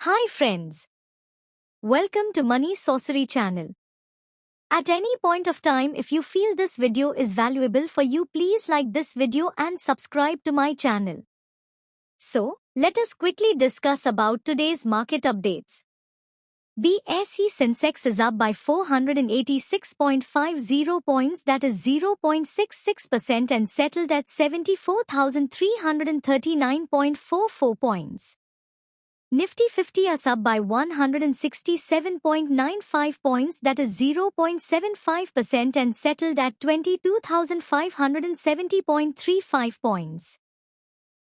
Hi friends. Welcome to Money Sorcery channel. At any point of time, if you feel this video is valuable for you, please like this video and subscribe to my channel. So, let us quickly discuss about today's market updates. BSE Sensex is up by 486.50 points, that is 0.66%, and settled at 74,339.44 points. Nifty 50 is up by 167.95 points, that is 0.75%, and settled at 22,570.35 points.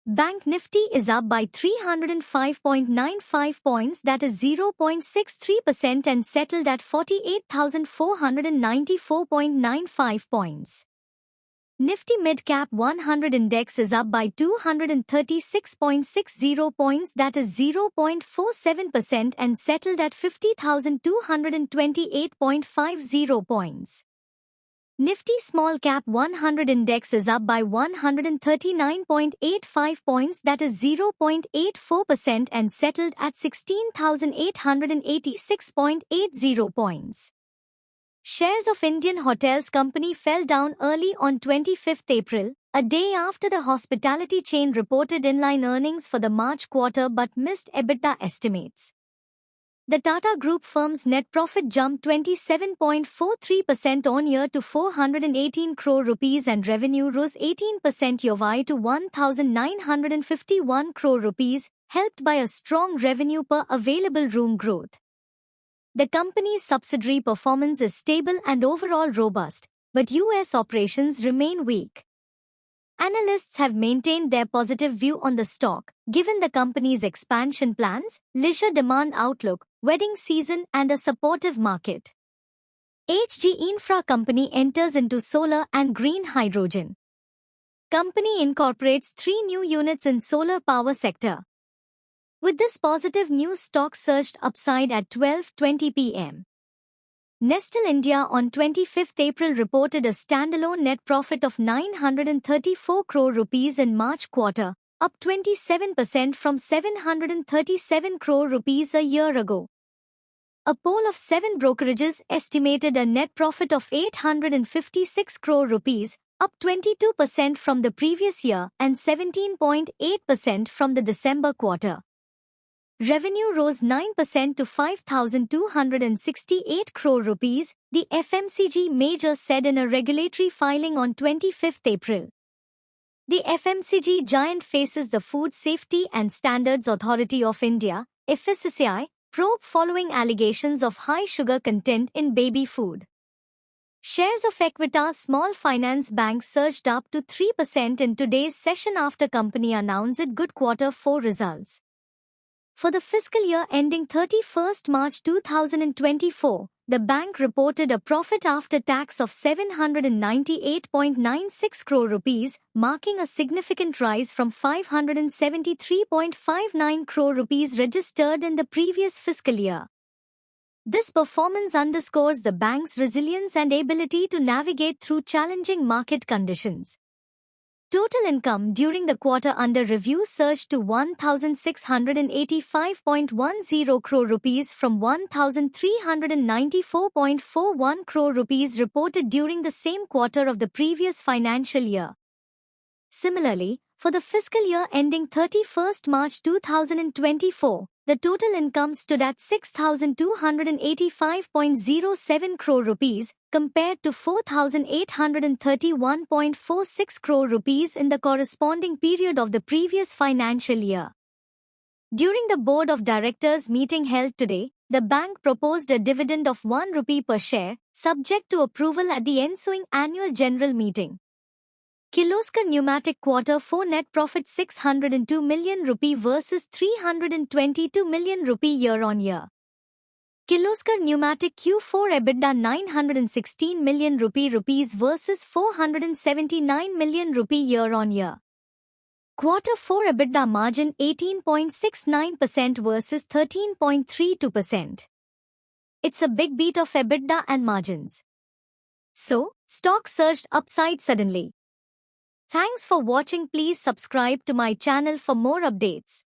Bank Nifty is up by 305.95 points, that is 0.63%, and settled at 48,494.95 points. Nifty Mid Cap 100 Index is up by 236.60 points, that is 0.47%, and settled at 50,228.50 points. Nifty Small Cap 100 Index is up by 139.85 points, that is 0.84%, and settled at 16,886.80 points. Shares of Indian Hotels Company fell down early on 25th April, a day after the hospitality chain reported inline earnings for the March quarter but missed EBITDA estimates. The Tata Group firm's net profit jumped 27.43% on year to 418 crore rupees, and revenue rose 18% year-over-year to 1,951 crore rupees, helped by a strong revenue per available room growth. The company's subsidiary performance is stable and overall robust, but US operations remain weak. Analysts have maintained their positive view on the stock, given the company's expansion plans, leisure demand outlook, wedding season, and a supportive market. HG Infra Company enters into solar and green hydrogen. Company incorporates 3 new units in solar power sector. With this positive news, stock surged upside at 12:20 p.m. Nestle India on 25th April reported a standalone net profit of 934 crore rupees in March quarter, up 27% from 737 crore rupees a year ago. A poll of 7 brokerages estimated a net profit of 856 crore rupees, up 22% from the previous year and 17.8% from the December quarter. Revenue rose 9% to 5,268 crore rupees, the FMCG major said in a regulatory filing on 25th April. The FMCG giant faces the Food Safety and Standards Authority of India, FSSAI, probe following allegations of high sugar content in baby food. Shares of Equitas Small Finance Bank surged up to 3% in today's session after company announced its good quarter 4 results. For the fiscal year ending 31st March 2024, the bank reported a profit after tax of 798.96 crore rupees, marking a significant rise from 573.59 crore rupees registered in the previous fiscal year. This performance underscores the bank's resilience and ability to navigate through challenging market conditions. Total income during the quarter under review surged to 1,685.10 crore rupees from 1,394.41 crore rupees reported during the same quarter of the previous financial year. Similarly, for the fiscal year ending 31st March 2024, the total income stood at 6,285.07 crore rupees, compared to 4,831.46 crore rupees in the corresponding period of the previous financial year. During the Board of Directors meeting held today, the bank proposed a dividend of 1 rupee per share, subject to approval at the ensuing annual general meeting. Kirloskar Pneumatic Quarter 4 net profit 602 million rupee versus 322 million rupee year-on-year. Kirloskar Pneumatic Q4 EBITDA 916 million rupees versus 479 million rupee year-on-year. Quarter 4 EBITDA margin 18.69% versus 13.32%. It's a big beat of EBITDA and margins. So, stock surged upside suddenly. Thanks for watching. Please subscribe to my channel for more updates.